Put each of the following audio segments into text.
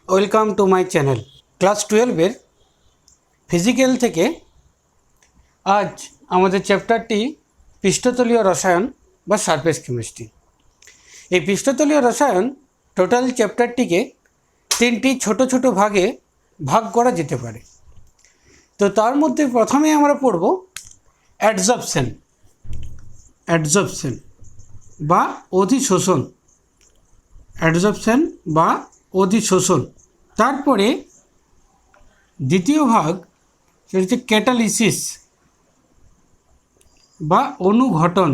Welcome to my channel. Class 12-এর physical থেকে আজ আমাদের চ্যাপ্টারটি পৃষ্ঠতলীয় রসায়ন বা সারফেস কেমিস্ট্রি। এই পৃষ্ঠতলীয় রসায়ন টোটাল চ্যাপ্টারটিকে তিনটি ছোট ছোট ভাগে ভাগ করা যেতে পারে। তো তার মধ্যে প্রথমে আমরা পড়ব অ্যাডজর্পশন বা অধিশোষণ। অ্যাডজর্পশন বা অধিশোষণ। তারপরে দ্বিতীয় ভাগ সেটা হচ্ছে ক্যাটালিসিস বা অনুঘটন,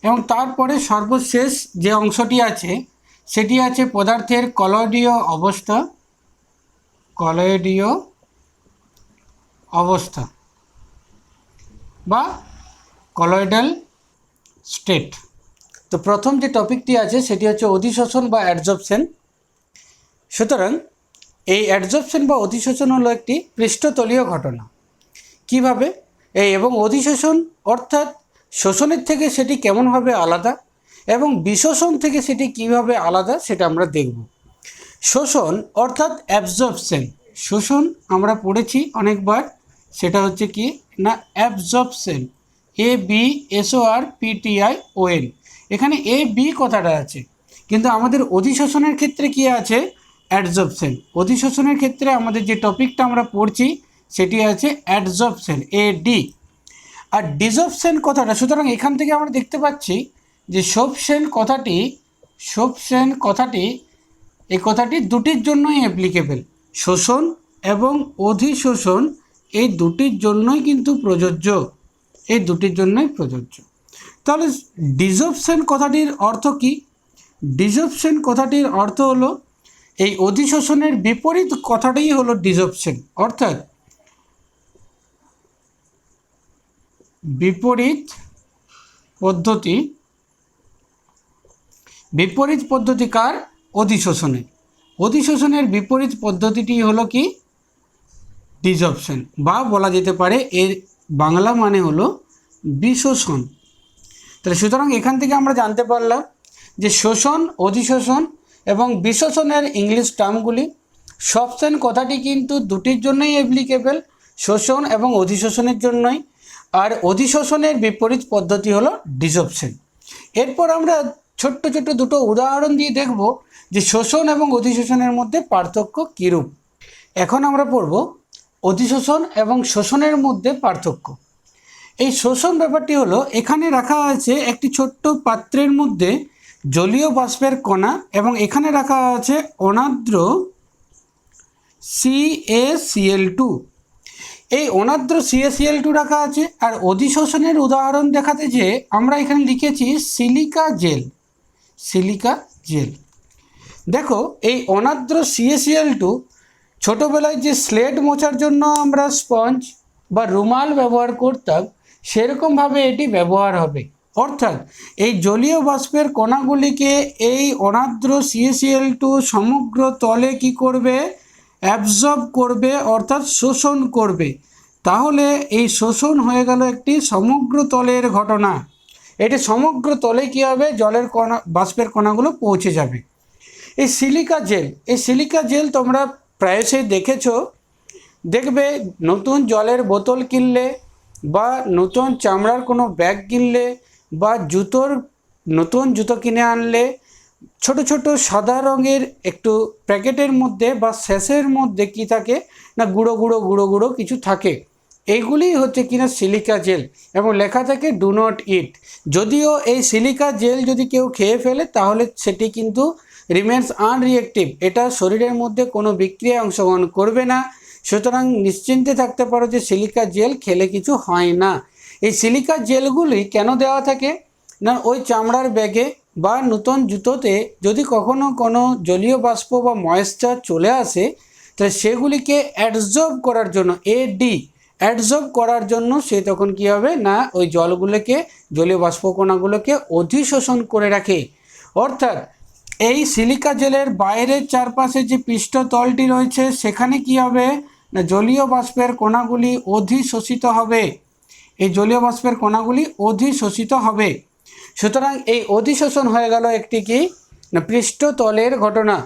এবং তারপরে সর্বশেষ যে অংশটি আছে সেটি আছে পদার্থের কলয়েডীয় অবস্থা বা কলয়েডাল স্টেট। তো প্রথম যে টপিকটি আছে সেটি হচ্ছে অধিশোষণ বা অ্যাডজর্পশন। সুতরাং এই অ্যাডজর্পশন বা অধিশোষণ হলো একটি পৃষ্ঠতলীয় ঘটনা। কিভাবে এবং অধিশোষণ অর্থাৎ শোষণের থেকে সেটি কেমনভাবে আলাদা এবং বিশোষণ থেকে সেটি কিভাবে আলাদা সেটা আমরা দেখব। শোষণ অর্থাৎ অ্যাবজর্পশন। শোষণ আমরা পড়েছি অনেকবার, সেটা হচ্ছে কি না অ্যাবজর্পশন, ABSORPTION। এখানে AB কথাটা আছে, কিন্তু আমাদের অধিশোষণের ক্ষেত্রে কি আছে অ্যাডজর্পশন। অধিশোষণের ক্ষেত্রে আমাদের যে টপিকটা আমরা পড়ছি সেটি আছে অ্যাডজর্পশন, AD। আর ডিজর্পশন কথাটা, সুতরাং এখান থেকে আমরা দেখতে পাচ্ছি যে সোপশন কথাটি এই কথাটি দুটির জন্যই অ্যাপ্লিকেবল। শোষণ এবং অধিশোষণ এই দুটির জন্যই কিন্তু প্রযোজ্য, তাহলে ডিজর্পশন কথাটির অর্থ কি? ডিজর্পশন কথাটির অর্থ হলো এই অধিশোষণের বিপরীত কথাটাই হলো ডিজর্পশন, অর্থাৎ বিপরীত পদ্ধতি কার? অধিশোষণের বিপরীত পদ্ধতিটি হলো কি ডিজর্পশন, বা বলা যেতে পারে এর বাংলা মানে হলো বিশোষণ। তাহলে সুতরাং এখান থেকে আমরা জানতে পারলাম যে শোষণ, অধিশোষণ এবং বিশোষণের ইংলিশ টার্মগুলি। সোপশন কথাটি কিন্তু দুটির জন্যই অ্যাপ্লিকেবল, শোষণ এবং অধিশোষণের জন্যই। আর অধিশোষণের বিপরীত পদ্ধতি হলো ডিজর্পশন। এরপর আমরা ছোট্ট ছোট্ট দুটো উদাহরণ দিয়ে দেখব যে শোষণ এবং অধিশোষণের মধ্যে পার্থক্য কীরূপ। এখন আমরা পড়ব অধিশোষণ এবং শোষণের মধ্যে পার্থক্য। এই শোষণ ব্যাপারটি হলো, এখানে রাখা আছে একটি ছোট্ট পাত্রের মধ্যে জলীয় বাষ্পের কণা এবং এখানে রাখা আছে অনার্দ্র CaCl2। এই অনার্দ্র CaCl2 রাখা আছে। আর অধিশোষণের উদাহরণ দেখাতে যে আমরা এখানে লিখেছি সিলিকা জেল। দেখো এই অনার্দ্র CaCl2 ছোটোবেলায় যে স্লেট মোছার জন্য আমরা স্পঞ্জ বা রুমাল ব্যবহার করতাম সেরকমভাবে এটি ব্যবহার হবে, অর্থাৎ এই জলীয় বাষ্পের কণাগুলিকে এই অনার্দ্র CaCl2 সমগ্র তলে কি করবে? অ্যাবজর্ব করবে, অর্থাৎ শোষণ করবে। তাহলে এই শোষণ হয়ে গেল একটি সমগ্র তলের ঘটনা। এটি সমগ্র তলে কী হবে? জলের কণা, বাষ্পের কণাগুলো পৌঁছে যাবে। এই সিলিকা জেল তোমরা প্রায়শই দেখবে নতুন জলের বোতল কিনলে বা নতুন চামড়ার কোনো ব্যাগ কিনলে বা নতুন জুতো কিনে আনলে ছোট ছোট সাদা রঙের একটু প্যাকেটের মধ্যে বা স্যাশের মধ্যে কি থাকে না গুঁড়ো গুঁড়ো কিছু থাকে। এইগুলি হচ্ছে কিনা সিলিকা জেল, এবং লেখা থাকে ডু নট ইট। যদিও এই সিলিকা জেল যদি কেউ খেয়ে ফেলে তাহলে সেটি কিন্তু রিমেন্স আনরিঅ্যাক্টিভ, এটা শরীরের মধ্যে কোনো বিক্রিয়ায় অংশগ্রহণ করবে না। সুতরাং নিশ্চিন্তে থাকতে পারো যে সিলিকা জেল খেলে কিছু হয় না। এই সিলিকা জেলগুলি কেন দেওয়া থাকে না ওই চামড়ার ব্যাগে বা নতুন জুতোতে যদি কখনো কোনো জলীয় বাষ্প বা ময়েশ্চার চলে আসে তাহলে সেগুলিকে অ্যাডজর্ব করার জন্য, অ্যাডজর্ব করার জন্য সে তখন কী হবে না ওই জলীয় বাষ্পকণাগুলোকে অধিশোষণ করে রাখে। অর্থাৎ এই সিলিকা জেলের বাইরের চারপাশে যে পৃষ্ঠতলটি রয়েছে সেখানে কি হবে না জলীয় বাষ্পের কণাগুলি অধিশোষিত হবে। সুতরাং এই অধিশোষণ হয়ে গেল একটি কি না পৃষ্ঠতলের ঘটনা।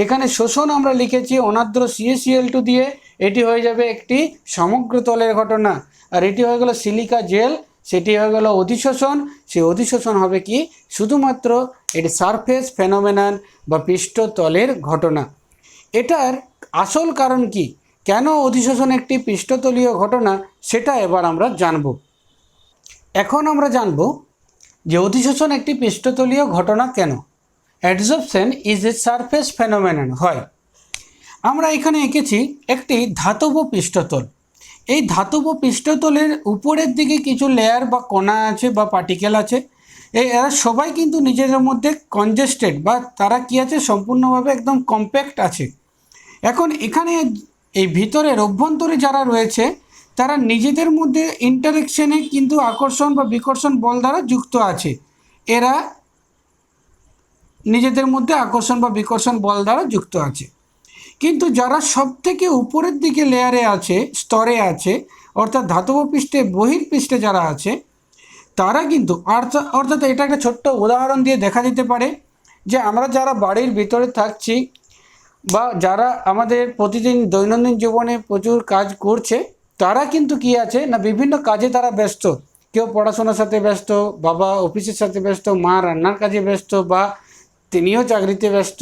এখানে শোষণ আমরা লিখেছি অনার্দ্র CaCl2 দিয়ে, এটি হয়ে যাবে একটি সমগ্র তলের ঘটনা। আর এটি হয়ে গেল সিলিকা জেল, সেটি হয়ে গেল অধিশোষণ। সেই অধিশোষণ হবে কি শুধুমাত্র এটি সারফেস ফেনোমেনন বা পৃষ্ঠতলের ঘটনা। এটার আসল কারণ কি, কেন অধিশোষণ একটি পৃষ্ঠতলীয় ঘটনা, সেটা এবার আমরা জানব। এখন আমরা জানব যে অধিশোষণ একটি পৃষ্ঠতলীয় ঘটনা কেন। অ্যাডসর্পশন ইজ এ সারফেস ফেনোমেনন হয়। আমরা এখানে এঁকেছি একটি ধাতব পৃষ্ঠতল। এই ধাতব পৃষ্ঠতলের উপরের দিকে কিছু লেয়ার বা কণা আছে বা পার্টিকেল আছে। এরা সবাই কিন্তু নিজেদের মধ্যে কনজেস্টেড বা তারা কি আছে সম্পূর্ণভাবে একদম কম্প্যাক্ট আছে। এখন এখানে এই ভিতরের অভ্যন্তরে যারা রয়েছে তারা নিজেদের মধ্যে ইন্টারেকশনে কিন্তু আকর্ষণ বা বিকর্ষণ বল দ্বারা যুক্ত আছে। এরা নিজেদের মধ্যে আকর্ষণ বা বিকর্ষণ বল দ্বারা যুক্ত আছে। কিন্তু যারা সব থেকে উপরের দিকে লেয়ারে আছে, স্তরে আছে, অর্থাৎ ধাতব পৃষ্ঠে বহির্পৃষ্ঠে যারা আছে তারা কিন্তু অর্থাৎ এটা একটা ছোট্ট উদাহরণ দিয়ে দেখা যেতে পারে যে আমরা যারা বাড়ির ভিতরে থাকছি বা যারা আমাদের প্রতিদিন দৈনন্দিন জীবনে প্রচুর কাজ করছে, তারা কিন্তু কি আছে না বিভিন্ন কাজে তারা ব্যস্ত। কেউ পড়াশোনার সাথে ব্যস্ত, বাবা অফিসের সাথে ব্যস্ত, মা রান্নার কাজে ব্যস্ত, বা তিনিও চাকরিতে ব্যস্ত।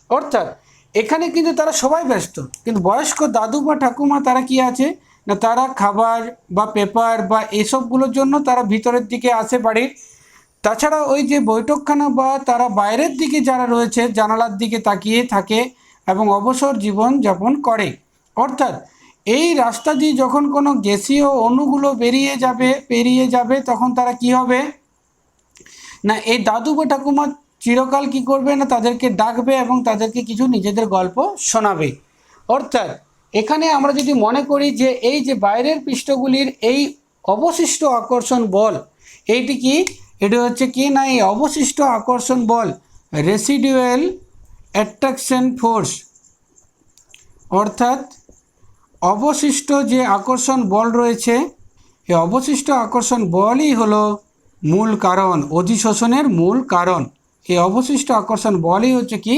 অর্থাৎ এখানে কিন্তু তারা সবাই ব্যস্ত, কিন্তু বয়স্ক দাদু বা ঠাকুমা তারা কি আছে না তারা খাবার বা পেপার বা এসবগুলোর জন্য তারা ভিতরের দিকে আসে বাড়ির। তাছাড়া ওই যে বৈঠকখানা বা তারা বাইরের দিকে যারা রয়েছে জানালার দিকে তাকিয়ে থাকে এবং অবসর জীবন যাপন করে। অর্থাৎ এই রাস্তা দিয়ে যখন কোনো গ্যাসীয় অণুগুলো পেরিয়ে যাবে তখন তারা কি হবে না এই দাদু বা ঠাকুমা চিরকাল কি করবে না তাদেরকে ডাকবে এবং তাদেরকে কিছু নিজেদের গল্প শোনাবে। অর্থাৎ এখানে আমরা যদি মনে করি যে এই যে বাইরের পৃষ্ঠগুলির এই অবশিষ্ট আকর্ষণ বল, এইটি কি এটি হচ্ছে কি না এই অবশিষ্ট আকর্ষণ বল রেসিডুয়াল অ্যাট্রাকশন ফোর্স, অর্থাৎ অবশিষ্ট যে আকর্ষণ বল রয়েছে এই অবশিষ্ট আকর্ষণ বলই হলো মূল কারণ, অধিশোষণের মূল কারণ। এই অবশিষ্ট আকর্ষণ বলই হচ্ছে কি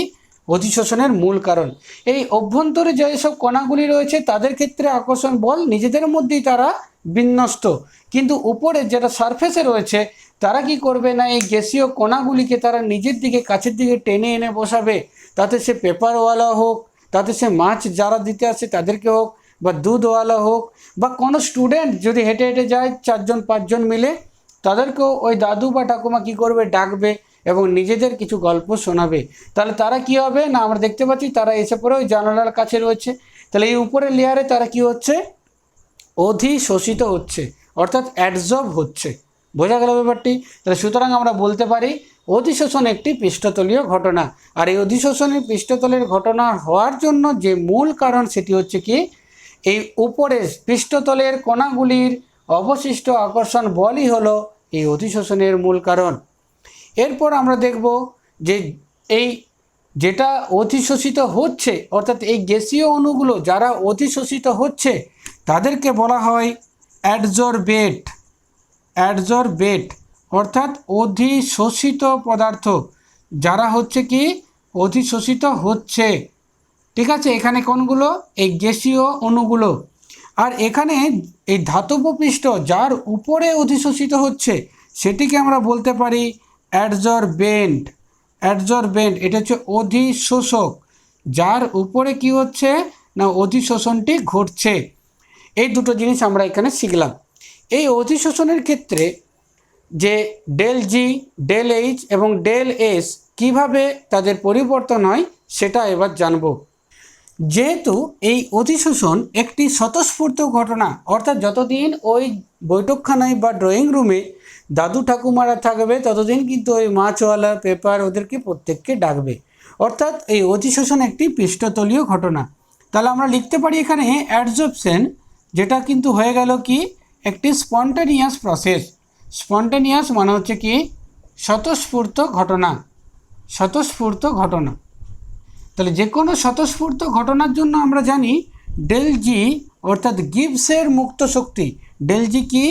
অধিশোষণের মূল কারণ। এই অভ্যন্তরে যেসব কণাগুলি রয়েছে তাদের ক্ষেত্রে আকর্ষণ বল নিজেদের মধ্যেই তারা বিন্যস্ত, কিন্তু উপরে যেটা সারফেসে রয়েছে তারা কি করবে না এই গ্যাসীয় কণাগুলিকে তারা নিজের দিকে কাছের দিকে টেনে এনে বসাবে। তাতে সে পেপারওয়ালা হোক, তাতে সে মাছ যারা দিতে আসে তাদেরকে হোক, বা দুধওয়ালা হোক, বা কোনো স্টুডেন্ট যদি হেঁটে হেঁটে যায় 4-5 মিলে, তাদেরকেও ওই দাদু বা ঠাকুমা কী করবে ডাকবে এবং নিজেদের কিছু গল্প শোনাবে। তাহলে তারা কি হবে না আমরা দেখতে পাচ্ছি তারা এসে পড়ে ওই জানালার কাছে রয়েছে। তাহলে এই উপরের লেয়ারে তারা কি হচ্ছে অধিশোষিত হচ্ছে, অর্থাৎ অ্যাডজর্ব হচ্ছে। বোঝা গেল ব্যাপারটি? তাহলে সুতরাং আমরা বলতে পারি অধিশোষণ একটি পৃষ্ঠতলীয় ঘটনা। আর এই অধিশোষণের পৃষ্ঠতলের ঘটনা হওয়ার জন্য যে মূল কারণ সেটি হচ্ছে কি এই উপরের পৃষ্ঠতলের কণাগুলির অবশিষ্ট আকর্ষণ বলই হলো এই অধিশোষণের মূল কারণ। এরপর আমরা দেখব যে এই যেটা অধিশোষিত হচ্ছে, অর্থাৎ এই গ্যাসীয় অণুগুলো যারা অধিশোষিত হচ্ছে তাদেরকে বলা হয় অ্যাডজর্বেট, অর্থাৎ অধিশোষিত পদার্থ যারা হচ্ছে কি অধিশোষিত হচ্ছে। ঠিক আছে, এখানে কোনগুলো এই গ্যাসীয় অণুগুলো। আর এখানে এই ধাতব পৃষ্ঠ যার উপরে অধিশোষিত হচ্ছে সেটিকে আমরা বলতে পারি অ্যাডজর্বেন্ট। এটা হচ্ছে অধিশোষক, যার উপরে কি হচ্ছে না অধিশোষণটি ঘটছে। এই দুটো জিনিস আমরা এখানে শিখলাম। এই অধিশোষণের ক্ষেত্রে যে ডেল জি, ডেল এইচ এবং ডেল এস কীভাবে তাদের পরিবর্তন হয় সেটা এবার জানব। যেহেতু এই অধিশোষণ একটি স্বতঃস্ফূর্ত ঘটনা, অর্থাৎ যতদিন ওই বৈঠকখানায় বা ড্রয়িং রুমে দাদু ঠাকুমারা থাকবে ততদিন কিন্তু ওই মাছওয়ালা পেপার ওদেরকে প্রত্যেককে ডাকবে। অর্থাৎ এই অধিশোষণ একটি পৃষ্ঠতলীয় ঘটনা। তাহলে আমরা লিখতে পারি এখানে অ্যাডজর্পশন, যেটা কিন্তু হয়ে গেল কি একটি স্পন্টানিয়াস প্রসেস। স্পন্টানিয়াস মানে হচ্ছে কি স্বতঃস্ফূর্ত ঘটনা। তাহলে যে কোনো স্বতঃস্ফূর্ত ঘটনার জন্য আমরা জানি ডেল জি অর্থাৎ গিবসের মুক্ত শক্তি। ডেল জি কি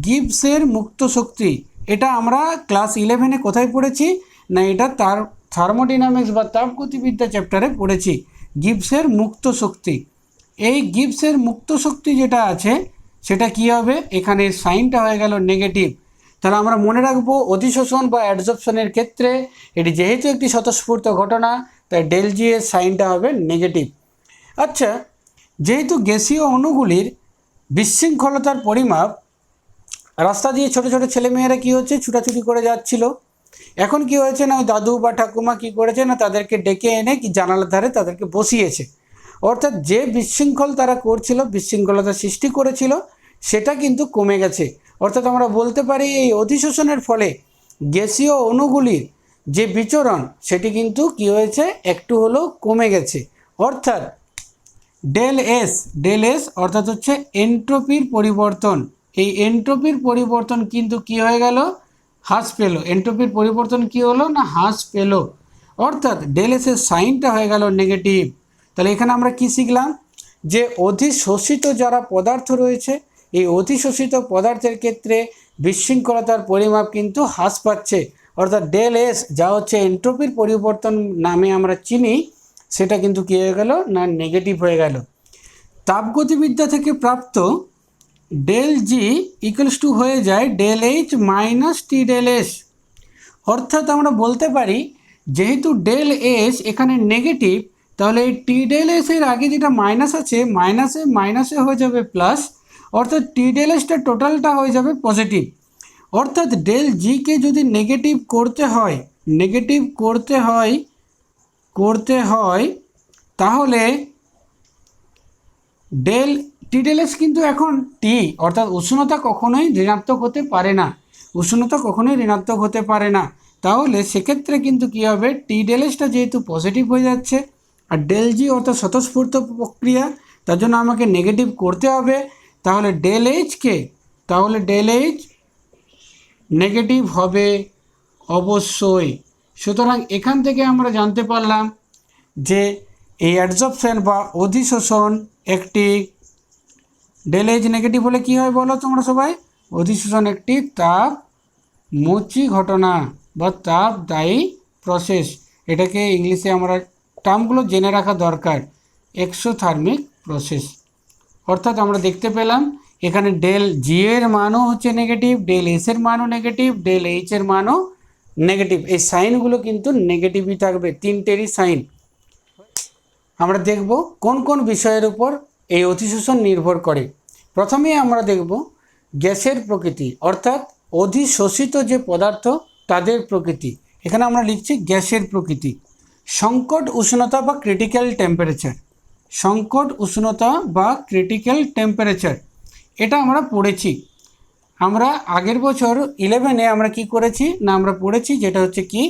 গিবসের মুক্ত শক্তি। এটা আমরা ক্লাস 11-এ কোথায় পড়েছি না এটা তার থার্মোডাইনামিক্স বা তাপগতিবিদ্যা চ্যাপ্টারে পড়েছি গিবসের মুক্ত শক্তি। এই গিবসের মুক্ত শক্তি যেটা আছে সেটা কি হবে, এখানে সাইনটা হয়ে গেল নেগেটিভ। তাহলে আমরা মনে রাখবো অধিশোষণ বা অ্যাডজর্পশনের ক্ষেত্রে এটি যেহেতু একটি স্বতঃস্ফূর্ত ঘটনা, তাই ডেল জি এর সাইনটা হবে নেগেটিভ। আচ্ছা, যেহেতু গ্যাসীয় অণুগুলির বিশৃঙ্খলতার পরিমাপ, রাস্তা দিয়ে ছোট ছোট ছেলেমেয়েরা কী হচ্ছে, ছুটাছুটি করে যাচ্ছিল। এখন কি হয়েছে না, ওই দাদু বা ঠাকুমা কী করেছে না, তাদেরকে ডেকে এনে কি জানালার ধারে তাদেরকে বসিয়েছে। অর্থাৎ যে বিশৃঙ্খল তারা করছিল, বিশৃঙ্খলতা সৃষ্টি করেছিল, সেটা কিন্তু কমে গেছে। অর্থাৎ আমরা বলতে পারি এই অধিশোষণের ফলে গ্যাসীয় অণুগুলির যে বিচরণ সেটি কিন্তু কি হয়েছে, একটু হলেও কমে গেছে। অর্থাৎ ডেল এস অর্থাৎ হচ্ছে এন্ট্রপির পরিবর্তন। এই এন্ট্রপির পরিবর্তন কিন্তু কি হয়ে গেল, হ্রাস পেল। এন্ট্রপির পরিবর্তন কি হলো না, হ্রাস পেল। অর্থাৎ ডেল এস এর সাইনটা হয়ে গেল নেগেটিভ। তাহলে এখানে আমরা কি শিখলাম, যে অধিশোষিত যারা পদার্থ রয়েছে, এই অধিশোষিত পদার্থের ক্ষেত্রে বিশৃঙ্খলতার পরিমাপ কিন্তু হ্রাস পাচ্ছে। অর্থাৎ ডেল এস যা হচ্ছে এন্ট্রপির পরিবর্তন নামে আমরা চিনি, সেটা কিন্তু কী হয়ে গেল না, নেগেটিভ হয়ে গেল। তাপগতিবিদ্যা থেকে প্রাপ্ত ডেল জি ইকুয়ালস টু হয়ে যায় ডেল এইচ মাইনাস টি ডেল এস। অর্থাৎ আমরা বলতে পারি যেহেতু ডেল এস এখানে নেগেটিভ, তাহলে এই টি ডেল এস এর আগে যেটা মাইনাস আছে, মাইনাসে হয়ে যাবে প্লাস। অর্থাৎ টি ডেল এসটা টোটালটা হয়ে যাবে পজিটিভ। অর্থাৎ ডেল জিকে যদি নেগেটিভ করতে হয় তাহলে ডেল টি ডেল এস কিন্তু এখন টি, অর্থাৎ উষ্ণতা কখনোই ঋণাত্মক হতে পারে না। তাহলে সেক্ষেত্রে কিন্তু কী হবে, টি ডেল এসটা যেহেতু পজিটিভ হয়ে যাচ্ছে, আর ডেল জি অর্থাৎ স্বতঃস্ফূর্ত প্রক্রিয়া, তার জন্য আমাকে নেগেটিভ করতে হবে। তাহলে ডেল এইচ নেগেটিভ হবে অবশ্যই। সুতরাং এখান থেকে আমরা জানতে পারলাম যে এই অ্যাডজর্পশন বা অধিশোষণ একটি, ডেল এইচ নেগেটিভ হলে কী হয় বলো তোমরা সবাই, অধিশোষণ একটি তাপমোচী ঘটনা বা তাপদায়ী প্রসেস। এটাকে ইংলিশে আমরা টার্মগুলো জেনে রাখা দরকার, এক্সোথার্মিক প্রসেস। অর্থাৎ আমরা দেখতে পেলাম এখানে ডেল জি এর মানও হচ্ছে নেগেটিভ, ডেল এস এর মানও নেগেটিভ, ডেল এইচ এর মানও নেগেটিভ। এই সাইনগুলো কিন্তু নেগেটিভই থাকবে, তিনটেরই সাইন। আমরা দেখব কোন কোন বিষয়ের উপর এই অধিশোষণ নির্ভর করে। প্রথমেই আমরা দেখব গ্যাসের প্রকৃতি, অর্থাৎ অধিশোষিত যে পদার্থ তাদের প্রকৃতি। এখানে আমরা লিখছি গ্যাসের প্রকৃতি। সংকট উষ্ণতা বা ক্রিটিক্যাল টেম্পারেচার, এটা আমরা পড়েছি। আমরা আগের বছর 11-এ আমরা কি করেছি না, আমরা পড়েছি যেটা হচ্ছে কি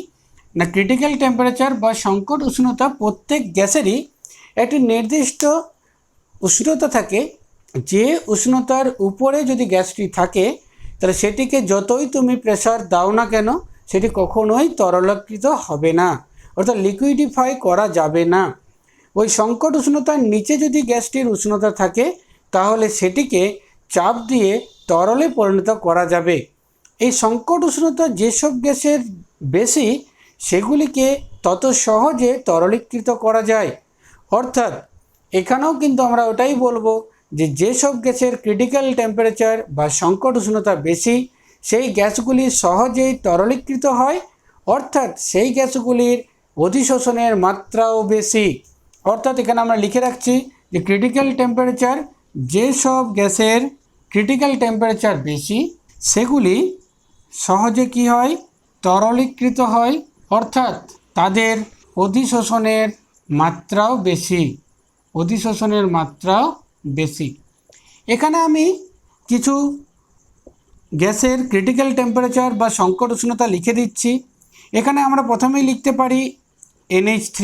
না, ক্রিটিক্যাল টেম্পারেচার বা সংকট উষ্ণতা প্রত্যেক গ্যাসেরই একটি নির্দিষ্ট উষ্ণতা থাকে। যে উষ্ণতার উপরে যদি গ্যাসটি থাকে, তাহলে সেটিকে যতই তুমি প্রেসার দাও না কেন, সেটি কখনোই তরলীকৃত হবে না, অর্থাৎ লিকুইডিফাই করা যাবে না। ওই সংকট উষ্ণতার নিচে যদি গ্যাসটির উষ্ণতা থাকে, তাহলে সেটিকে চাপ দিয়ে তরলে পরিণত করা যাবে। এই সংকট উষ্ণতা যেসব গ্যাসের বেশি, সেগুলিকে তত সহজে তরলীকৃত করা যায়। অর্থাৎ এখানেও কিন্তু আমরা ওটাই বলবো যে যেসব গ্যাসের ক্রিটিক্যাল টেম্পারেচার বা সংকট উষ্ণতা বেশি, সেই গ্যাসগুলি সহজেই তরলীকৃত হয়, অর্থাৎ সেই গ্যাসগুলির অধিশোষণের মাত্রাও বেশি। অর্থাৎ এখানে আমরা লিখে রাখছি যে ক্রিটিক্যাল টেম্পারেচার, যেসব গ্যাসের ক্রিটিক্যাল টেম্পারেচার বেশি, সেগুলি সহজে কি হয়, তরলীকৃত হয়, অর্থাৎ তাদের অধিশোষণের মাত্রাও বেশি। এখানে আমি কিছু গ্যাসের ক্রিটিক্যাল টেম্পারেচার বা সংকট উষ্ণতা লিখে দিচ্ছি। এখানে আমরা প্রথমেই লিখতে পারি NH3,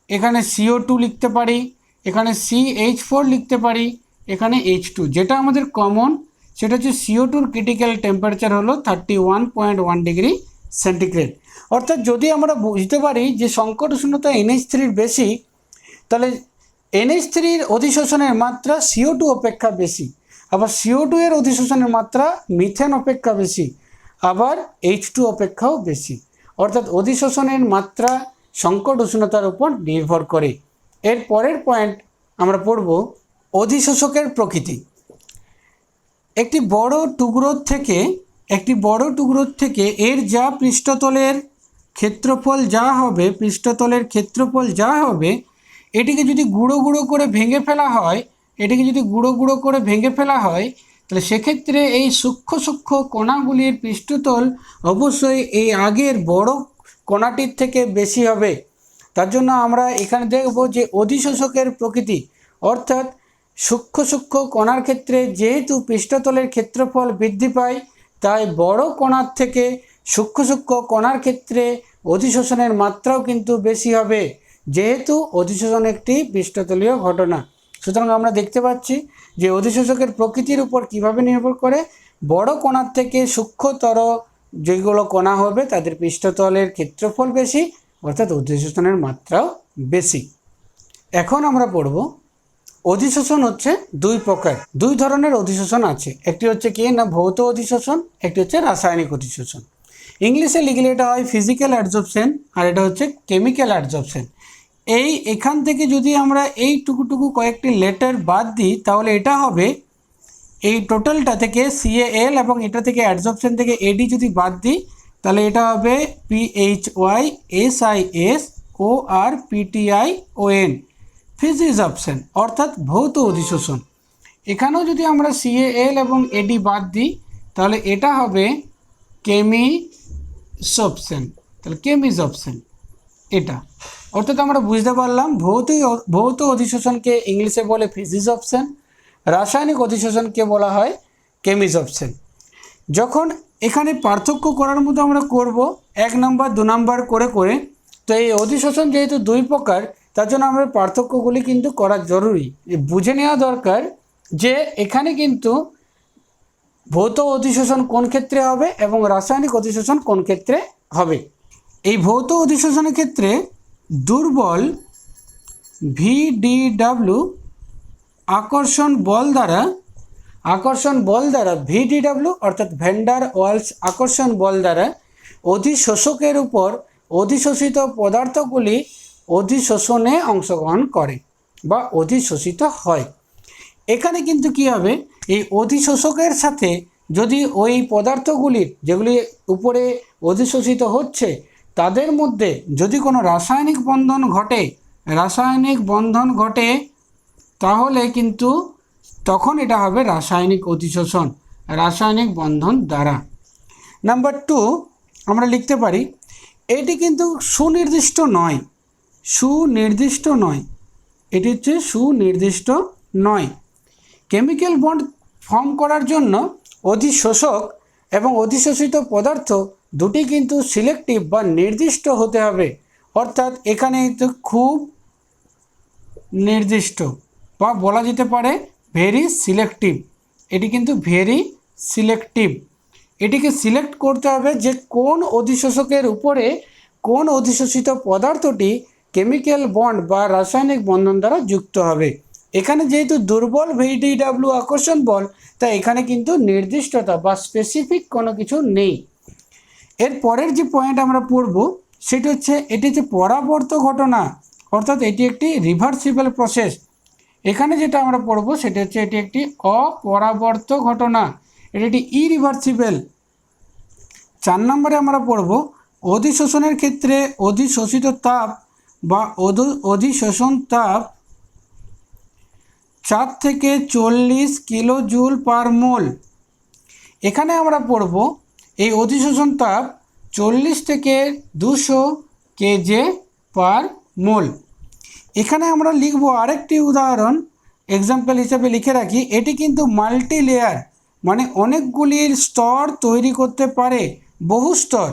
এখানে CO2 লিখতে পারি, এখানে CH4 লিখতে পারি, এখানে H2। যেটা আমাদের কমন সেটা হচ্ছে CO2-র ক্রিটিক্যাল টেম্পারেচার হলো 31.1 ডিগ্রি সেন্টিগ্রেড। অর্থাৎ যদি আমরা বুঝতে পারি যে সংকট উষ্ণতা NH3-র বেশি, তাহলে NH3-র অধিশোষণের মাত্রা CO2 অপেক্ষা বেশি, আবার CO2-এর অধিশোষণের মাত্রা মিথেন অপেক্ষা বেশি, আবার H2 অপেক্ষাও বেশি। অর্থাৎ অধিশোষণের মাত্রা সংকট উষ্ণতার উপর নির্ভর করে। এর পরের পয়েন্ট আমরা পড়ব অধিশোষকের প্রকৃতি। একটি বড় টুকরোর থেকে এর যা পৃষ্ঠতলের ক্ষেত্রফল যা হবে এটিকে যদি গুঁড়ো গুঁড়ো করে ভেঙে ফেলা হয় তাহলে সেক্ষেত্রে এই সূক্ষ্ম কণাগুলির পৃষ্ঠতল অবশ্যই এই আগের বড় কণাটির থেকে বেশি হবে। তার জন্য আমরা এখানে দেখব যে অধিশোষকের প্রকৃতি, অর্থাৎ সূক্ষ্ম কণার ক্ষেত্রে যেহেতু পৃষ্ঠতলের ক্ষেত্রফল বৃদ্ধি পায়, তাই বড় কণার থেকে সূক্ষ্ম কণার ক্ষেত্রে অধিশোষণের মাত্রাও কিন্তু বেশি হবে, যেহেতু অধিশোষণ একটি পৃষ্ঠতলীয় ঘটনা। সুতরাং আমরা দেখতে পাচ্ছি যে অধিশোষকের প্রকৃতির উপর কিভাবে নির্ভর করে, বড় কণার থেকে সূক্ষ্মতর যেগুলো কণা হবে তাদের পৃষ্ঠতলের ক্ষেত্রফল বেশি, অর্থাৎ অধিশোষণের মাত্রাও বেশি। এখন আমরা পড়ব অধিশোষণ হচ্ছে দুই ধরনের অধিশোষণ আছে। একটি হচ্ছে কি না ভৌত অধিশোষণ, একটি হচ্ছে রাসায়নিক অধিশোষণ। ইংলিশে লিখলে এটা হয় ফিজিক্যাল অ্যাডজর্পশন আর এটা হচ্ছে কেমিক্যাল অ্যাডজর্পশন। এখান থেকে যদি আমরা এই টুকু কয়েকটি লেটার বাদ দিই তাহলে এটা হবে, এই টোটালটা থেকে CAL এবং এটা থেকে অ্যাডজর্পশন থেকে AD যদি বাদ দিই তাহলে এটা হবে PHYSISORPTION, ফিজিক্স অপশন, অর্থাৎ ভৌত অধিশোষণ। এখানেও যদি আমরা CAL এবং AD বাদ দিই তাহলে এটা হবে কেমিসপশন, তাহলে কেমিস অপশন এটা। অর্থাৎ আমরা বুঝতে পারলাম ভৌত অধিশোষণকে ইংলিশে বলে ফিজিক্স অপশন, রাসায়নিক অধিশোষণকে বলা হয় কেমিস অপশন। যখন এখানে পার্থক্য করার মতো আমরা করব 1 নম্বর 2 নম্বর করে, তো এই অধিশোষণ যেহেতু দুই প্রকার তার জন্য আমরা পার্থক্যগুলি কিন্তু করা জরুরি। বুঝে নেওয়া দরকার যে এখানে কিন্তু ভৌত অধিশোষণ কোন ক্ষেত্রে হবে এবং রাসায়নিক অধিশোষণ কোন ক্ষেত্রে হবে। এই ভৌত অধিশোষণের ক্ষেত্রে দুর্বল VDW আকর্ষণ বল দ্বারা VDW অর্থাৎ ভ্যান্ডার ওয়ালস আকর্ষণ বল দ্বারা অধিশোষকের উপর অধিশোষিত পদার্থগুলি অধিশোষণে অংশগ্রহণ করে বা অধিশোষিত হয়। এখানে কিন্তু কি হবে, এই অধিশোষকের সাথে যদি ওই পদার্থগুলির যেগুলি উপরে অধিশোষিত হচ্ছে তাদের মধ্যে যদি কোনো রাসায়নিক বন্ধন ঘটে তাহলে কিন্তু তখন এটা হবে রাসায়নিক অধিশোষণ, রাসায়নিক বন্ধন দ্বারা। নাম্বার 2 আমরা লিখতে পারি এটি কিন্তু সুনির্দিষ্ট নয়, এটি হচ্ছে সুনির্দিষ্ট নয়। কেমিক্যাল বন্ড ফর্ম করার জন্য অধিশোষক এবং অধিশোষিত পদার্থ দুটি কিন্তু সিলেক্টিভ বা নির্দিষ্ট হতে হবে, অর্থাৎ এখানে তো খুব নির্দিষ্ট বা বলা যেতে পারে ভেরি সিলেক্টিভ। এটি কিন্তু ভেরি সিলেক্টিভ, এটিকে সিলেক্ট করতে হবে যে কোন অধিশোষকের উপরে কোন অধিশোষিত পদার্থটি কেমিক্যাল বন্ড বা রাসায়নিক বন্ধন দ্বারা যুক্ত হবে। এখানে যেহেতু দুর্বল VDW আকর্ষণ বল, তাই এখানে কিন্তু নির্দিষ্টতা বা স্পেসিফিক কোনো কিছু নেই। এর পরের যে পয়েন্ট আমরা পড়ব সেটি হচ্ছে এটি হচ্ছে পরাবর্ত ঘটনা, অর্থাৎ এটি একটি রিভার্সিবল প্রসেস। এখানে যেটা আমরা পড়ব সেটি হচ্ছে এটি একটি অপরাবর্ত ঘটনা, এটি একটি ইরিভার্সিবল। 4 নম্বরে আমরা পড়ব অধিশোষণের ক্ষেত্রে অধিশোষিত তাপ বা অধিশোষণ তাপ 4 থেকে 40 কিলো জুল পার মোল। এখানে আমরা পড়ব এই অধিশোষণ তাপ 40 থেকে 200 কেজে পার মোল। এখানে আমরা লিখব আরেকটি উদাহরণ, এক্সাম্পল হিসেবে লিখে রাখি, এটি কিন্তু মাল্টি লেয়ার মানে অনেকগুলির স্তর তৈরি করতে পারে, বহু স্তর।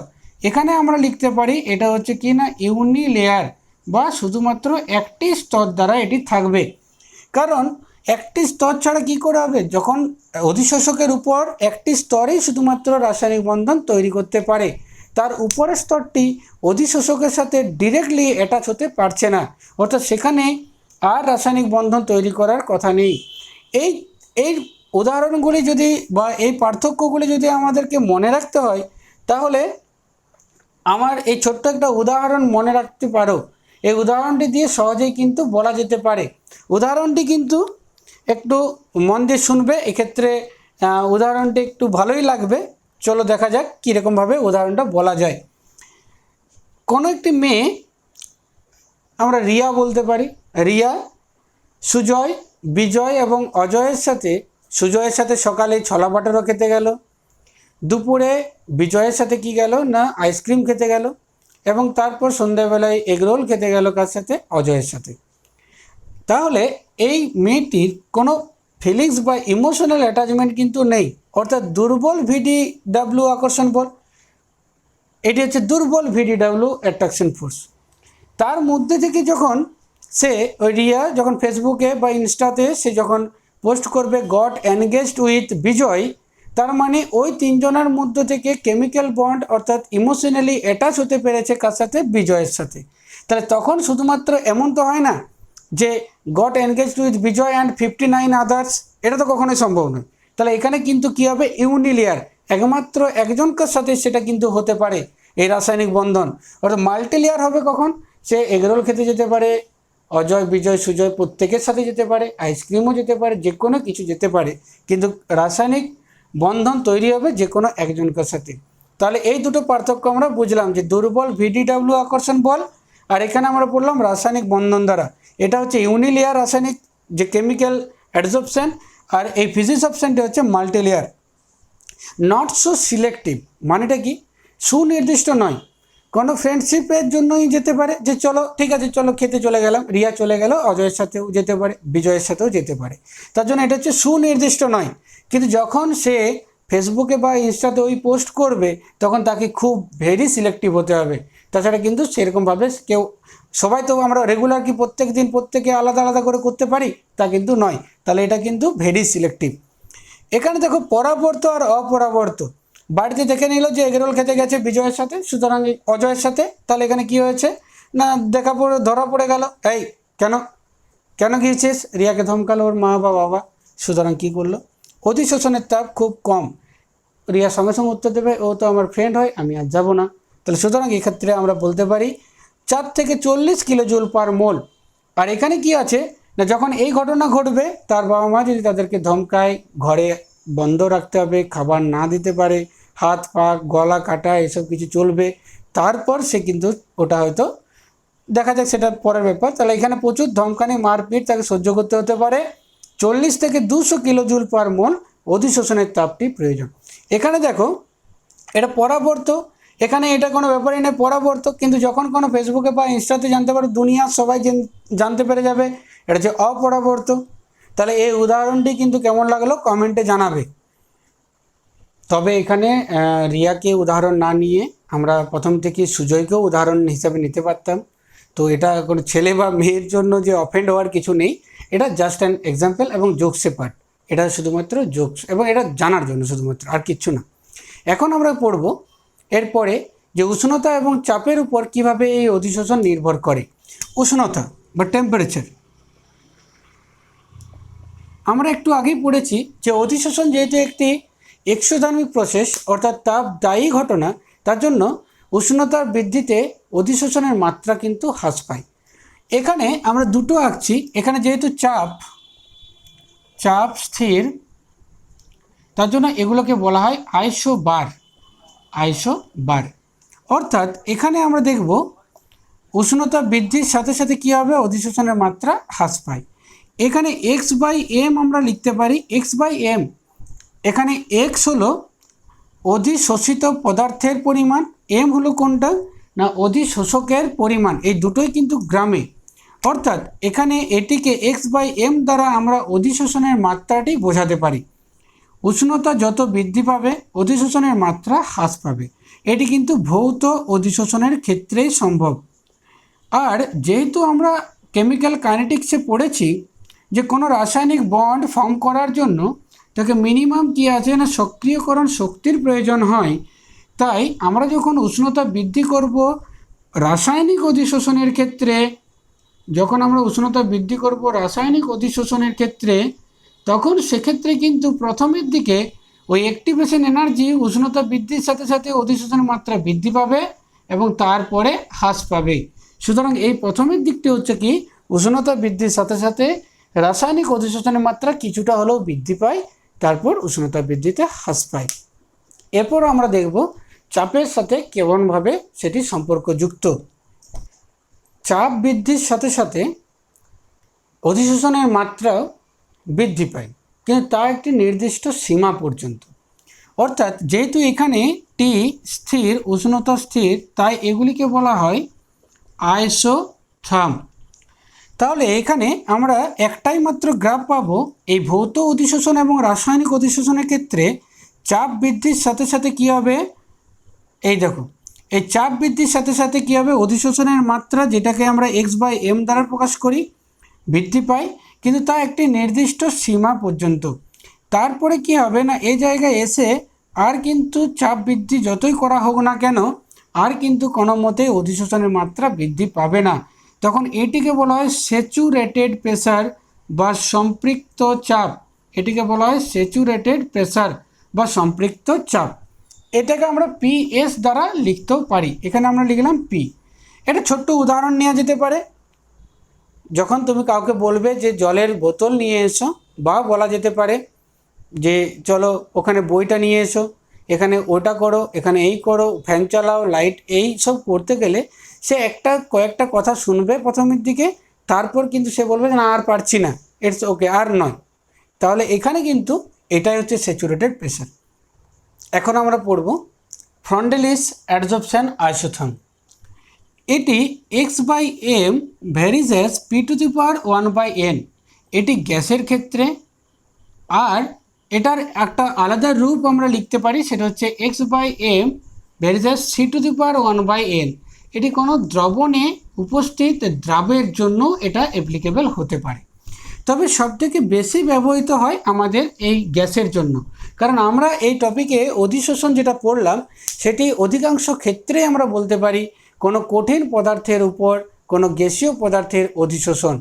এখানে আমরা লিখতে পারি এটা হচ্ছে কি না ইউনি লেয়ার বা শুধুমাত্র একটি স্তর দ্বারা এটি থাকবে। কারণ একটি স্তর ছাড়া কি করে হবে, যখন অধিশোষকের উপর একটি স্তরেই শুধুমাত্র রাসায়নিক বন্ধন তৈরি করতে পারে, তার উপরের স্তরটি অধিশোষকের সাথে ডিরেক্টলি অ্যাটাচ হতে পারছে না, অর্থাৎ সেখানে আর রাসায়নিক বন্ধন তৈরি করার কথা নেই। এই উদাহরণগুলি যদি বা এই পার্থক্যগুলি যদি আমাদেরকে মনে রাখতে হয় তাহলে আমার এই ছোট্ট একটা উদাহরণ মনে রাখতে পারো, এই উদাহরণটি দিয়ে সহজেই কিন্তু বলা যেতে পারে। উদাহরণটি কিন্তু একটু মন দিয়ে শুনবে, এক্ষেত্রে উদাহরণটি একটু ভালোই লাগবে। চলো দেখা যাক কীরকমভাবে উদাহরণটা বলা যায়। কোনো একটি মেয়ে, আমরা রিয়া বলতে পারি, রিয়া সুজয়, বিজয় এবং অজয়ের সাথে, সুজয়ের সাথে সকালে ছোলা বাটারও খেতে গেল, দুপুরে বিজয়ের সাথে কি গেল না আইসক্রিম খেতে গেল, এবং তারপর সন্ধ্যাবেলায় এগরোল খেতে গেল কার সাথে, অজয়ের সাথে। তাহলে এই মেয়েটির কোনো ফিলিংস বা ইমোশনাল অ্যাটাচমেন্ট কিন্তু নেই, অর্থাৎ দুর্বল ভিডিডাব্লিউ আকর্ষণ বল, এটি হচ্ছে দুর্বল ভিডিডাব্লিউ অ্যাট্রাকশন ফোর্স। তার মধ্যে থেকে যখন সে ওই রিয়া যখন ফেসবুকে বা ইনস্টাতে সে যখন পোস্ট করবে গট এনগেজড উইথ বিজয়, তার মানে ওই তিনজনের মধ্য থেকে কেমিক্যাল বন্ড অর্থাৎ ইমোশনালি অ্যাটাচ হতে পেরেছে কার সাথে, বিজয়ের সাথে। তাহলে তখন শুধুমাত্র এমন তো হয় না যে got engaged with Bijoy and 59 others, এটা তো কখনোই সম্ভব নয়। তাহলে এখানে কিন্তু কী হবে, ইউনিলিয়ার, একমাত্র একজনকার সাথে সেটা কিন্তু হতে পারে এই রাসায়নিক বন্ধন। অর্থাৎ মাল্টিলেয়ার হবে কখন, সে এগরোল খেতে যেতে পারে, অজয় বিজয় সুজয় প্রত্যেকের সাথে যেতে পারে, আইসক্রিমও যেতে পারে, যে কোনো কিছু যেতে পারে, কিন্তু রাসায়নিক বন্ধন তৈরি হবে যে কোনো একজনকার সাথে। তাহলে এই দুটো পার্থক্য আমরা বুঝলাম, যে দুর্বল ভিডিডাব্লিউ আকর্ষণ বল, আর এখানে আমরা পড়লাম রাসায়নিক বন্ধন দ্বারা। এটা হচ্ছে ইউনিলেয়ার রাসায়নিক যে কেমিক্যাল অ্যাডসর্পশন, আর এই ফিজিক্স অপশনটি হচ্ছে মাল্টিলেয়ার। নট সো সিলেক্টিভ মানেটা কি, সুনির্দিষ্ট নয়, কোনো ফ্রেন্ডশিপের জন্যই যেতে পারে, যে চলো ঠিক আছে চলো খেতে চলে গেলাম, রিয়া চলে গেল, অজয়ের সাথেও যেতে পারে, বিজয়ের সাথেও যেতে পারে, তার জন্য এটা হচ্ছে সুনির্দিষ্ট নয়। কিন্তু যখন সে ফেসবুকে বা ইনস্টাতে ওই পোস্ট করবে, তখন তাকে খুব ভেরি সিলেক্টিভ হতে হবে। তাছাড়া কিন্তু সেরকমভাবে কেউ, সবাই তো আমরা রেগুলার কি প্রত্যেক দিন প্রত্যেকে আলাদা আলাদা করে করতে পারি, তা কিন্তু নয়। তাহলে এটা কিন্তু ভেরি সিলেক্টিভ। এখানে দেখো পরাবর্ত আর অপরাবর্ত, বাড়িতে দেখে নিল যে এগরোল খেতে গেছে বিজয়ের সাথে, সুতরাং অজয়ের সাথে, তাহলে এখানে কি হয়েছে না দেখা পড়ে ধরা পড়ে গেল, এই কেন কেন গিয়েছিস, রিয়াকে ধমকালো ওর মা বা বাবা, সুতরাং কী করলো, অধিশোষণের তাপ খুব কম, রিয়া সঙ্গে সঙ্গে উত্তর দেবে ও তো আমার ফ্রেন্ড হয়, আমি আর যাবো না। তাহলে সুতরাং এক্ষেত্রে আমরা বলতে পারি 4 থেকে 40 কিলোজুল পার মোল। আর এখানে কি আছে না, যখন এই ঘটনা ঘটবে তার বাবা মা যদি তাদেরকে ধমকায়, ঘরে বন্ধ রাখতে হবে, খাবার না দিতে পারে, হাত পা গলা কাটা এসব কিছু চলবে, তারপর সে কিন্তু ওটা হয়তো দেখা যাক সেটা পরের ব্যাপার। তাহলে এখানে প্রচুর ধমকানি মারপিট তাকে সহ্য করতে হতে পারে। 40 থেকে 200 কিলোজুল পার মোল অধিশোষণের তাপটি প্রয়োজন। এখানে দেখো এটা পরাবর্ত, এখানে এটা কোনো ব্যাপারই নেই পরাবর্ত, কিন্তু যখন কোনো ফেসবুকে বা ইনস্টাতে জানতে পারো, দুনিয়ার সবাই জানতে পেরে যাবে, এটা হচ্ছে অপরাবর্ত। তাহলে এই উদাহরণটি কিন্তু কেমন লাগলো কমেন্টে জানাবে। তবে এখানে রিয়াকে উদাহরণ না নিয়ে আমরা প্রথম থেকে সুজয়কেও উদাহরণ হিসাবে নিতে পারতাম। তো এটা কোনো ছেলে বা মেয়ের জন্য যে অফেন্ড হওয়ার কিছু নেই, এটা জাস্ট অ্যান এক্সাম্পল এবং জোকসে পার্ট, এটা শুধুমাত্র জোকস এবং এটা জানার জন্য শুধুমাত্র, আর কিচ্ছু না। এখন আমরা পড়ব এরপরে যে উষ্ণতা এবং চাপের উপর কিভাবে এই অধিশোষণ নির্ভর করে। উষ্ণতা বা টেম্পারেচার, আমরা একটু আগেই পড়েছি যে অধিশোষণ যেহেতু একটি এক্সোথার্মিক প্রসেস অর্থাৎ তাপদায়ী ঘটনা, তার জন্য উষ্ণতার বৃদ্ধিতে অধিশোষণের মাত্রা কিন্তু হ্রাস পায়। এখানে আমরা দুটো আঁকছি, এখানে যেহেতু চাপ স্থির, তার জন্য এগুলোকে বলা হয় আইসোবার। অর্থাৎ এখানে আমরা দেখব উষ্ণতা বৃদ্ধির সাথে সাথে কী হবে, অধিশোষণের মাত্রা হ্রাস পায়। এখানে x/m আমরা লিখতে পারি, x/m, এখানে x হলো অধিশোষিত পদার্থের পরিমাণ, m হলো কোনটা না অধিশোষকের পরিমাণ, এই দুটোই কিন্তু গ্রামে। অর্থাৎ এখানে এটিকে x/m দ্বারা আমরা অধিশোষণের মাত্রাটি বোঝাতে পারি। উষ্ণতা যত বৃদ্ধি পাবে অধিশোষণের মাত্রা হ্রাস পাবে, এটি কিন্তু ভৌত অধিশোষণের ক্ষেত্রেই সম্ভব। আর যেহেতু আমরা কেমিক্যাল কাইনেটিক্সে পড়েছি যে কোনো রাসায়নিক বন্ড ফর্ম করার জন্য তাকে মিনিমাম কী আছে না সক্রিয়করণ শক্তির প্রয়োজন হয়, তাই আমরা যখন উষ্ণতা বৃদ্ধি করব রাসায়নিক অধিশোষণের ক্ষেত্রে, তখন সেক্ষেত্রে কিন্তু প্রথমের দিকে ওই অ্যাক্টিভেশন এনার্জি উষ্ণতা বৃদ্ধির সাথে সাথে অধিশোষণের মাত্রা বৃদ্ধি পাবে, এবং তারপরে হ্রাস পাবে। সুতরাং এই প্রথমের দিকটি হচ্ছে কি, উষ্ণতা বৃদ্ধির সাথে সাথে রাসায়নিক অধিশোষণের মাত্রা কিছুটা হলেও বৃদ্ধি পায়, তারপর উষ্ণতা বৃদ্ধিতে হ্রাস পায়। এরপর আমরা দেখব চাপের সাথে কেমনভাবে সেটি সম্পর্কযুক্ত। চাপ বৃদ্ধির সাথে সাথে অধিশোষণের মাত্রাও বৃদ্ধি পায়, কিন্তু তা একটি নির্দিষ্ট সীমা পর্যন্ত। অর্থাৎ যেহেতু এখানে টি স্থির, উষ্ণতা স্থির, তাই এগুলিকে বলা হয় আইসোথার্ম। তাহলে এখানে আমরা একটাই মাত্র গ্রাফ পাবো এই ভৌত অধিশোষণ এবং রাসায়নিক অধিশোষণের ক্ষেত্রে চাপ বৃদ্ধির সাথে সাথে কী হবে, এই দেখো এই চাপ বৃদ্ধির সাথে সাথে কী হবে, অধিশোষণের মাত্রা যেটাকে আমরা x/m দ্বারা প্রকাশ করি বৃদ্ধি পায়, কিন্তু তা একটি নির্দিষ্ট সীমা পর্যন্ত। তারপরে কি হবে না, এই জায়গায় এসে আর কিন্তু চাপ বৃদ্ধি যতই করা হোক না কেন আর কিন্তু কোনো মতেই অধিশোষণের মাত্রা বৃদ্ধি পাবে না। তখন এটিকে বলা হয় স্যাচুরেটেড প্রেসার বা সম্পৃক্ত চাপ। এটিকে বলা হয় স্যাচুরেটেড প্রেসার বা সম্পৃক্ত চাপ। এটাকে আমরা PS দ্বারা লিখতেও পারি। এখানে আমরা লিখলাম P। এটা ছোট্ট উদাহরণ নেওয়া যেতে পারে। যখন তুমি কাউকে বলবে যে জলের বোতল নিয়ে এসো, বা বলা যেতে পারে যে চলো ওখানে বইটা নিয়ে এসো, এখানে ওটা করো, এখানে এই করো, ফ্যান চালাও, লাইট, এই সব করতে গেলে সে কয়েকটা কথা শুনবে প্রথমের দিকে, তারপর কিন্তু সে বলবে যে না আর পারছি না, ইটস ওকে, আর নয়। তাহলে এখানে কিন্তু এটাই হচ্ছে স্যাচুরেটেড প্রেসার। এখন আমরা পড়ব ফ্রন্ডেলিস অ্যাডজর্পশন আইসোথার্ম। এটি x/m ভ্যারিজ অ্যাজ p⁴1/n। এটি গ্যাসের ক্ষেত্রে, আর এটার একটা আলাদা রূপ আমরা লিখতে পারি, সেটা হচ্ছে x/m ভ্যারিজ অ্যাজ c⁴1/n। এটি কোনো দ্রবণে উপস্থিত দ্রাবের জন্য এটা অ্যাপ্লিকেবল হতে পারে, তবে সবথেকে বেশি ব্যবহৃত হয় আমাদের এই গ্যাসের জন্য। কারণ আমরা এই টপিকে অধিশোষণ যেটা পড়লাম সেটি অধিকাংশ ক্ষেত্রে আমরা বলতে পারি কোনো কঠিন পদার্থের উপর কোনো গ্যাসীয় পদার্থের অধিশোষণ।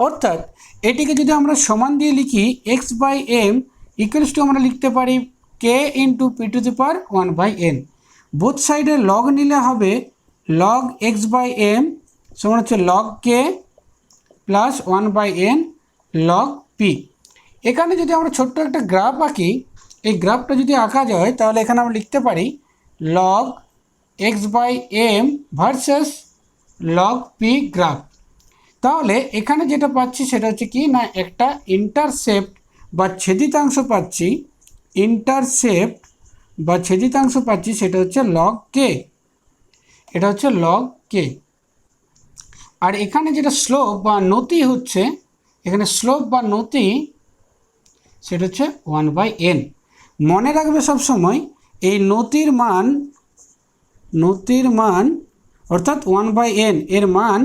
অর্থাৎ এটিকে যদি আমরা সমান দিয়ে লিখি x/m ইকুয়ালস টু আমরা লিখতে পারি k × p⁴1/n। বোথ সাইডে লগ নিলে হবে log x/m সমান হচ্ছে log k plus 1/n log p। এখানে যদি আমরা ছোট্ট একটা গ্রাফ আঁকি, এই গ্রাফটা যদি আঁকা যায় তাহলে এখানে আমরা লিখতে পারি log x/m versus log p graph. তাহলে এখানে যেটা পাচ্ছি সেটা হচ্ছে কি না, একটা ইন্টারসেপ্ট বা ছেদিতাংশ পাচ্ছি, ইন্টারসেপ্ট বা ছেদিতাংশ পাচ্ছি, সেটা হচ্ছে log k। এটা হচ্ছে log k। আর এখানে যেটা স্লোপ বা নতি হচ্ছে, এখানে স্লোপ বা নতি সেটা হচ্ছে 1/n। মনে রাখবে সবসময় এই নতির মান অর্থাৎ 1/n এর মান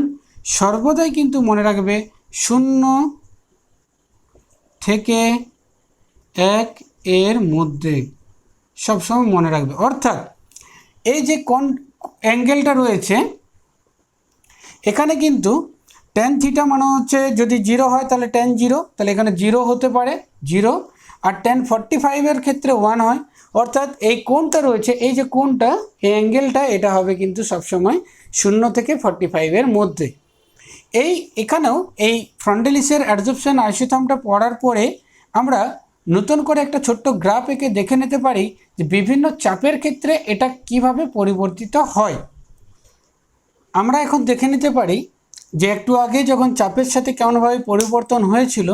সর্বদাই কিন্তু মনে রাখবে 0 থেকে 1 এর মধ্যে, সবসময় মনে রাখবে। অর্থাৎ এই যে কোন অ্যাঙ্গেলটা রয়েছে এখানে কিন্তু tan θ মানে হচ্ছে যদি 0 হয় তাহলে tan 0, তাহলে এখানে 0 হতে পারে 0, আর tan 45 এর ক্ষেত্রে 1 হয়। অর্থাৎ এই কোণটা রয়েছে, এই যে কোণটা, এই অ্যাঙ্গেলটা, এটা হবে কিন্তু সবসময় 0 থেকে 45 এর মধ্যে। এখানেও এই ফ্রন্ডেলিসের অ্যাডজর্পশন আইসোথার্মটা পড়ার পরে আমরা নতুন করে একটা ছোট্ট গ্রাফ এঁকে দেখে নিতে পারি যে বিভিন্ন চাপের ক্ষেত্রে এটা কিভাবে পরিবর্তিত হয়। আমরা এখন দেখে নিতে পারি যে একটু আগে যখন চাপের সাথে কেমনভাবে পরিবর্তন হয়েছিল,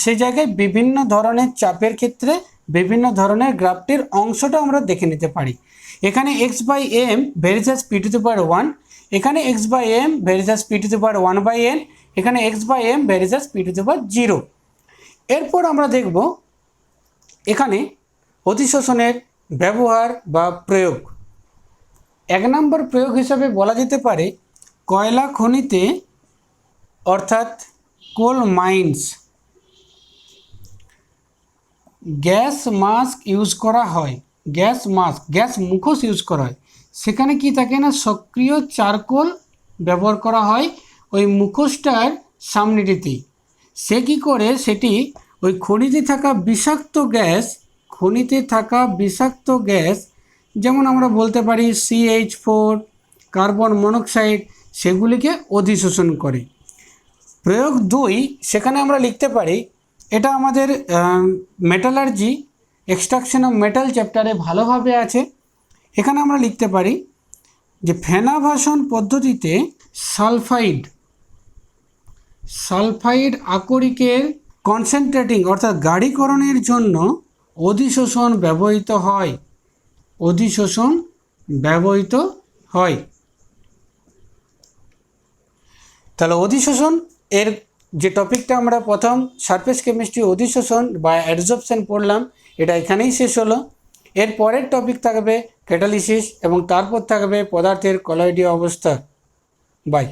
সে জায়গায় বিভিন্ন ধরনের চাপের ক্ষেত্রে বিভিন্ন ধরনের গ্রাফটির অংশটা আমরা দেখে নিতে পারি। এখানে x/m ভ্যারিজ অ্যাজ p⁴1, এখানে x/m ভ্যারিজ অ্যাজ p⁴1/n, এখানে x/m ভ্যারিজ অ্যাজ p⁴0। এরপর আমরা দেখব এখানে অধিশোষণের ব্যবহার বা প্রয়োগ। 1 নম্বর প্রয়োগ হিসাবে বলা যেতে পারে কয়লা খনিতে অর্থাৎ কোল মাইন্স গ্যাস মাস্ক ইউজ করা হয়, গ্যাস মুখোশ ইউজ করা হয়। সেখানে কি থাকে না, সক্রিয় চারকোল ব্যবহার করা হয় ওই মুখোশটার সামনেটিতেই। সে কি করে সেটি ওই খনিতে থাকা বিষাক্ত গ্যাস যেমন আমরা বলতে পারি CH4, কার্বন মনোক্সাইড, সেগুলিকে অধিশোষণ করে। প্রয়োগ 2, সেখানে আমরা লিখতে পারি, এটা আমাদের মেটালার্জি এক্সট্রাকশন অফ মেটাল চ্যাপ্টারে ভালোভাবে আছে। এখানে আমরা লিখতে পারি যে ফেনাভাসন পদ্ধতিতে সালফাইড আকরিকের কনসেন্ট্রেটিং অর্থাৎ গাঢ়ীকরণের জন্য অধিশোষণ ব্যবহৃত হয়। তাহলে অধিশোষণ এর যে টপিকটা আমরা প্রথম সারফেস কেমিস্ট্রি অধিশোষণ বা অ্যাডজর্পশন পড়লাম, এটা এখানেই শেষ হলো। এর পরের টপিক থাকবে ক্যাটালিসিস এবং তারপর থাকবে পদার্থের কলয়েডীয় অবস্থা। বাই।